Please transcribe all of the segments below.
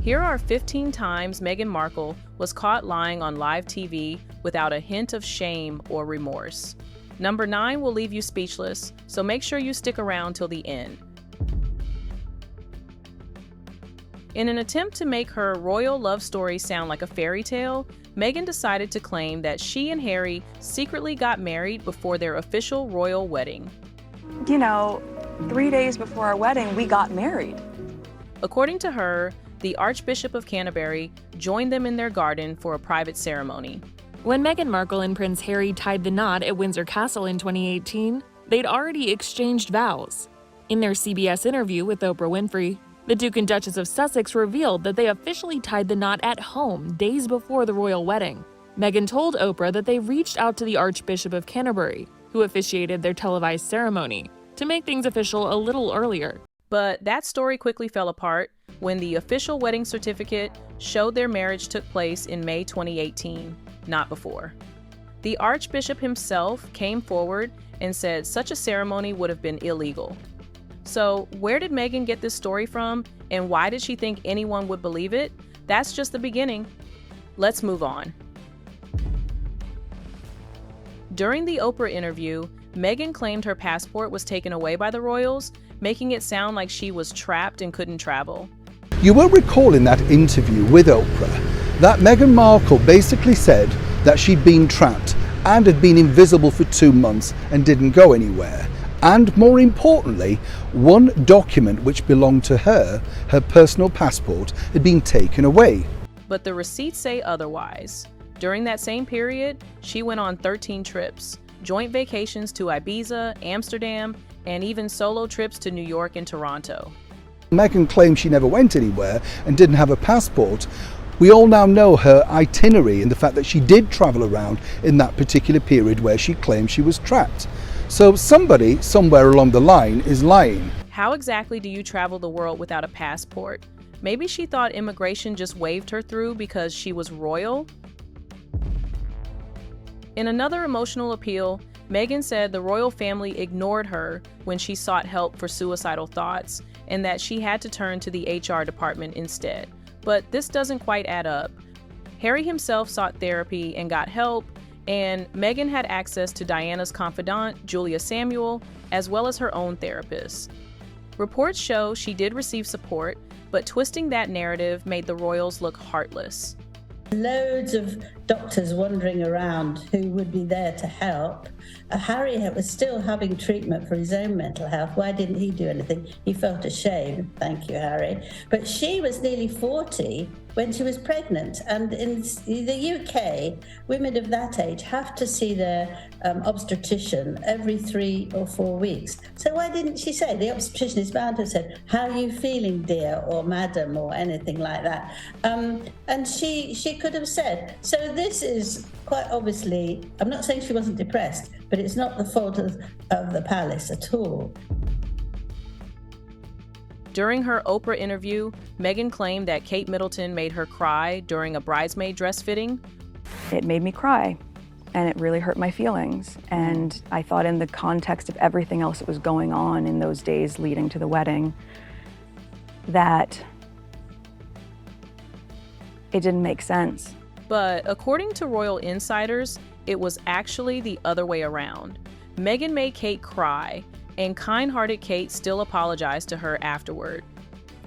Here are 15 times Meghan Markle was caught lying on live TV without a hint of shame or remorse. Number 9 will leave you speechless, so make sure you stick around till the end. In an attempt to make her royal love story sound like a fairy tale, Meghan decided to claim that she and Harry secretly got married before their official royal wedding. 3 days before our wedding, we got married. According to her, the Archbishop of Canterbury joined them in their garden for a private ceremony. When Meghan Markle and Prince Harry tied the knot at Windsor Castle in 2018, they'd already exchanged vows. In their CBS interview with Oprah Winfrey, the Duke and Duchess of Sussex revealed that they officially tied the knot at home days before the royal wedding. Meghan told Oprah that they reached out to the Archbishop of Canterbury, who officiated their televised ceremony, to make things official a little earlier. But that story quickly fell apart when the official wedding certificate showed their marriage took place in May 2018, not before. The Archbishop himself came forward and said such a ceremony would have been illegal. So where did Meghan get this story from, and why did she think anyone would believe it? That's just the beginning. Let's move on. During the Oprah interview, Meghan claimed her passport was taken away by the royals, making it sound like she was trapped and couldn't travel. You will recall in that interview with Oprah that Meghan Markle basically said that she'd been trapped and had been invisible for 2 months and didn't go anywhere. And more importantly, one document which belonged to her, her personal passport, had been taken away. But the receipts say otherwise. During that same period, she went on 13 trips, joint vacations to Ibiza, Amsterdam, and even solo trips to New York and Toronto. Meghan claimed she never went anywhere and didn't have a passport. We all now know her itinerary and the fact that she did travel around in that particular period where she claimed she was trapped. So somebody, somewhere along the line, is lying. How exactly do you travel the world without a passport? Maybe she thought immigration just waved her through because she was royal? In another emotional appeal, Meghan said the royal family ignored her when she sought help for suicidal thoughts and that she had to turn to the HR department instead. But this doesn't quite add up. Harry himself sought therapy and got help, and Meghan had access to Diana's confidant, Julia Samuel, as well as her own therapist. Reports show she did receive support, but twisting that narrative made the royals look heartless. Loads of doctors wandering around who would be there to help. Harry was still having treatment for his own mental health. Why didn't he do anything? He felt ashamed. Thank you, Harry. But she was nearly 40 when she was pregnant. And in the UK, women of that age have to see their obstetrician every 3 or 4 weeks. So why didn't she say? The obstetrician is bound to have said, "How are you feeling, dear?" or "Madam," or anything like that. And she could have said. So this is quite obviously, I'm not saying she wasn't depressed, but it's not the fault of the palace at all. During her Oprah interview, Meghan claimed that Kate Middleton made her cry during a bridesmaid dress fitting. It made me cry, and it really hurt my feelings. And I thought in the context of everything else that was going on in those days leading to the wedding, that it didn't make sense. But according to royal insiders, it was actually the other way around. Meghan made Kate cry, and kind-hearted Kate still apologized to her afterward.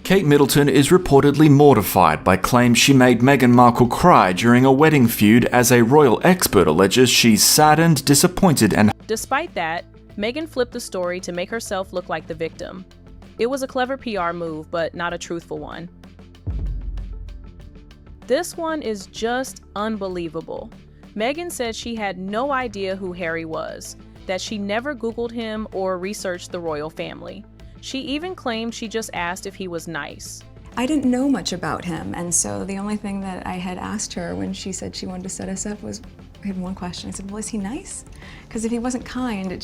Kate Middleton is reportedly mortified by claims she made Meghan Markle cry during a wedding feud, as a royal expert alleges she's saddened, disappointed, and... Despite that, Meghan flipped the story to make herself look like the victim. It was a clever PR move, but not a truthful one. This one is just unbelievable. Meghan said she had no idea who Harry was, that she never Googled him or researched the royal family. She even claimed she just asked if he was nice. I didn't know much about him, and so the only thing that I had asked her when she said she wanted to set us up was, I had one question. I said, well, is he nice? Because if he wasn't kind, it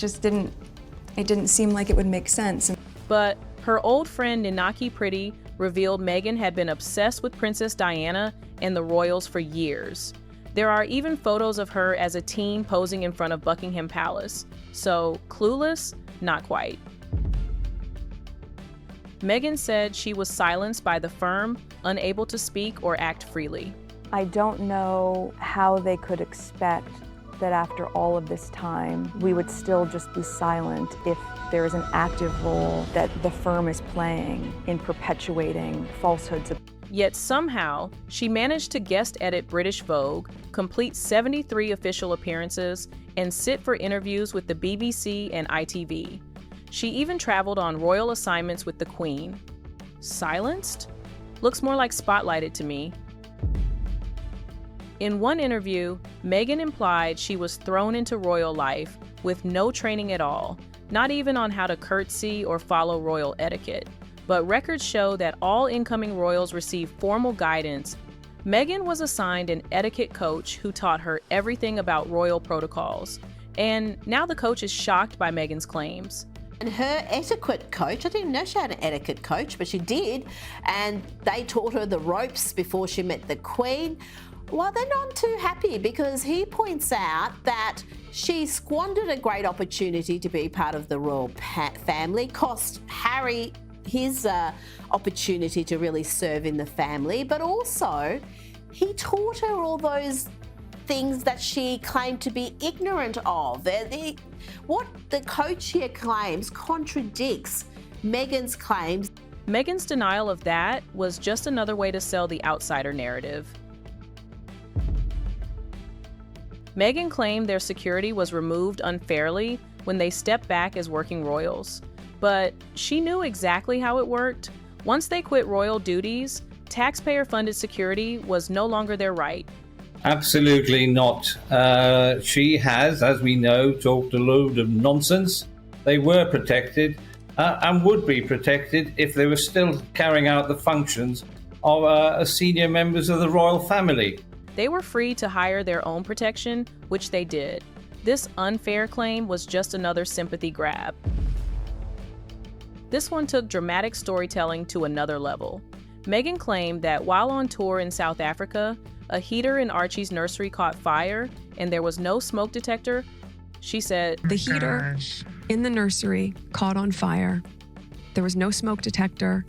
didn't seem like it would make sense. But her old friend Ninaki Pretty revealed Meghan had been obsessed with Princess Diana and the royals for years. There are even photos of her as a teen posing in front of Buckingham Palace. So, Clueless? Not quite. Meghan said she was silenced by the firm, unable to speak or act freely. I don't know how they could expect that after all of this time, we would still just be silent if there is an active role that the firm is playing in perpetuating falsehoods. Yet somehow, she managed to guest edit British Vogue, complete 73 official appearances, and sit for interviews with the BBC and ITV. She even traveled on royal assignments with the Queen. Silenced? Looks more like spotlighted to me. In one interview, Meghan implied she was thrown into royal life with no training at all, not even on how to curtsy or follow royal etiquette. But records show that all incoming royals receive formal guidance. Meghan was assigned an etiquette coach who taught her everything about royal protocols. And now the coach is shocked by Meghan's claims. And her etiquette coach, I didn't know she had an etiquette coach, but she did. And they taught her the ropes before she met the Queen. Well, they're not too happy because he points out that she squandered a great opportunity to be part of the royal family, cost Harry his opportunity to really serve in the family, but also he taught her all those things that she claimed to be ignorant of. What the coach here claims contradicts Meghan's claims. Meghan's denial of that was just another way to sell the outsider narrative. Meghan claimed their security was removed unfairly when they stepped back as working royals. But she knew exactly how it worked. Once they quit royal duties, taxpayer-funded security was no longer their right. Absolutely not. She has, as we know, talked a load of nonsense. They were protected and would be protected if they were still carrying out the functions of senior members of the royal family. They were free to hire their own protection, which they did. This unfair claim was just another sympathy grab. This one took dramatic storytelling to another level. Meghan claimed that while on tour in South Africa, a heater in Archie's nursery caught fire and there was no smoke detector. She said, "The heater in the nursery caught on fire. There was no smoke detector.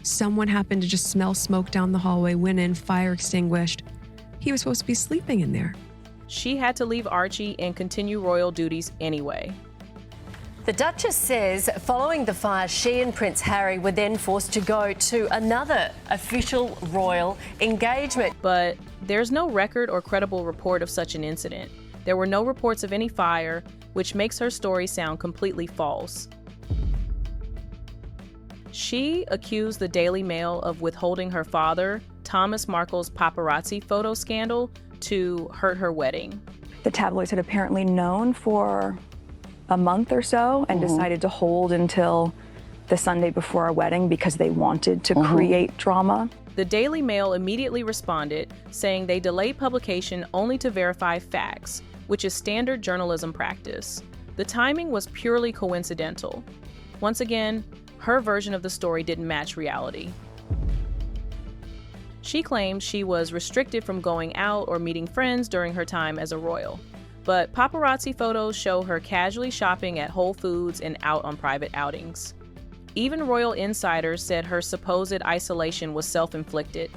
Someone happened to just smell smoke down the hallway, went in, fire extinguished. He was supposed to be sleeping in there." She had to leave Archie and continue royal duties anyway. The Duchess says following the fire, she and Prince Harry were then forced to go to another official royal engagement. But there's no record or credible report of such an incident. There were no reports of any fire, which makes her story sound completely false. She accused the Daily Mail of withholding her father, Thomas Markle's paparazzi photo scandal, to hurt her wedding. The tabloids had apparently known for a month or so and decided to hold until the Sunday before our wedding because they wanted to create drama. The Daily Mail immediately responded, saying they delayed publication only to verify facts, which is standard journalism practice. The timing was purely coincidental. Once again, her version of the story didn't match reality. She claimed she was restricted from going out or meeting friends during her time as a royal. But paparazzi photos show her casually shopping at Whole Foods and out on private outings. Even royal insiders said her supposed isolation was self-inflicted.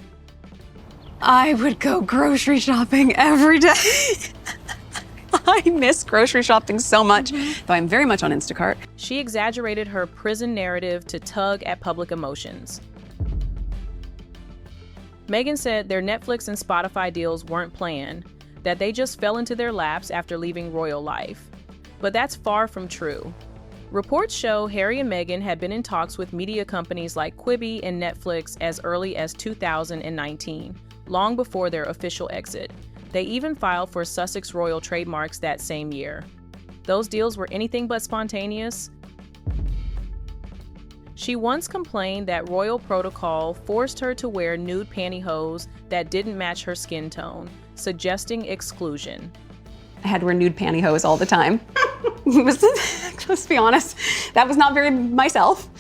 I would go grocery shopping every day. I miss grocery shopping so much, though I'm very much on Instacart. She exaggerated her prison narrative to tug at public emotions. Meghan said their Netflix and Spotify deals weren't planned, that they just fell into their laps after leaving royal life. But that's far from true. Reports show Harry and Meghan had been in talks with media companies like Quibi and Netflix as early as 2019, long before their official exit. They even filed for Sussex royal trademarks that same year. Those deals were anything but spontaneous. She once complained that royal protocol forced her to wear nude pantyhose that didn't match her skin tone, suggesting exclusion. I had to wear nude pantyhose all the time. Let's be honest, that was not very myself.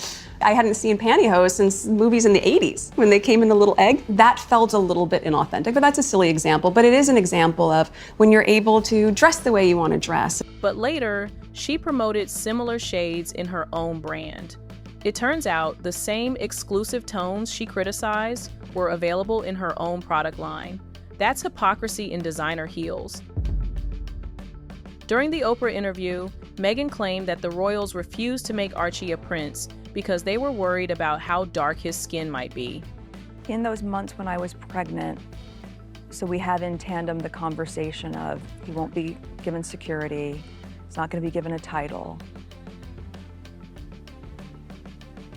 I hadn't seen pantyhose since movies in the 80s when they came in the little egg. That felt a little bit inauthentic, but that's a silly example. But it is an example of when you're able to dress the way you want to dress. But later, she promoted similar shades in her own brand. It turns out the same exclusive tones she criticized were available in her own product line. That's hypocrisy in designer heels. During the Oprah interview, Meghan claimed that the royals refused to make Archie a prince because they were worried about how dark his skin might be. In those months when I was pregnant, so we had in tandem the conversation of he won't be given security, he's not going to be given a title,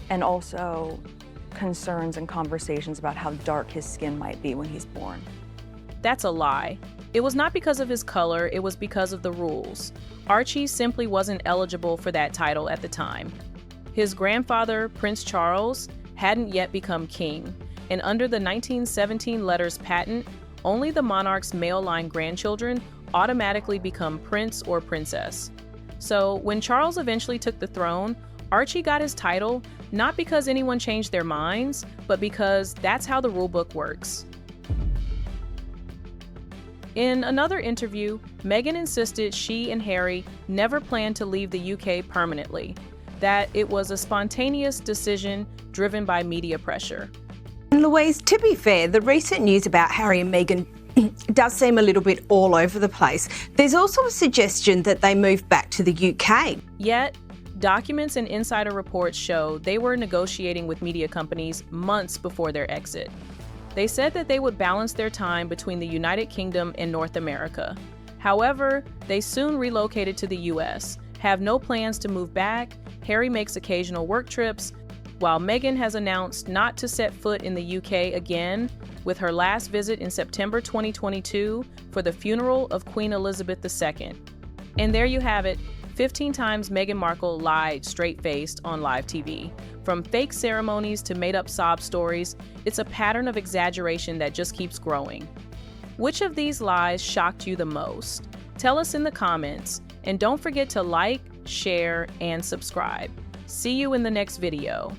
and also concerns and conversations about how dark his skin might be when he's born. That's a lie. It was not because of his color, it was because of the rules. Archie simply wasn't eligible for that title at the time. His grandfather, Prince Charles, hadn't yet become king, and under the 1917 letters patent, only the monarch's male line grandchildren automatically become prince or princess. So when Charles eventually took the throne, Archie got his title not because anyone changed their minds, but because that's how the rulebook works. In another interview, Meghan insisted she and Harry never planned to leave the UK permanently, that it was a spontaneous decision driven by media pressure. Louise, to be fair, the recent news about Harry and Meghan does seem a little bit all over the place. There's also a suggestion that they moved back to the UK. Yet, documents and insider reports show they were negotiating with media companies months before their exit. They said that they would balance their time between the United Kingdom and North America. However, they soon relocated to the US, have no plans to move back. Harry makes occasional work trips, while Meghan has announced not to set foot in the UK again, with her last visit in September 2022 for the funeral of Queen Elizabeth II. And there you have it, 15 times Meghan Markle lied straight-faced on live TV. From fake ceremonies to made-up sob stories, it's a pattern of exaggeration that just keeps growing. Which of these lies shocked you the most? Tell us in the comments, and don't forget to like, share, and subscribe. See you in the next video.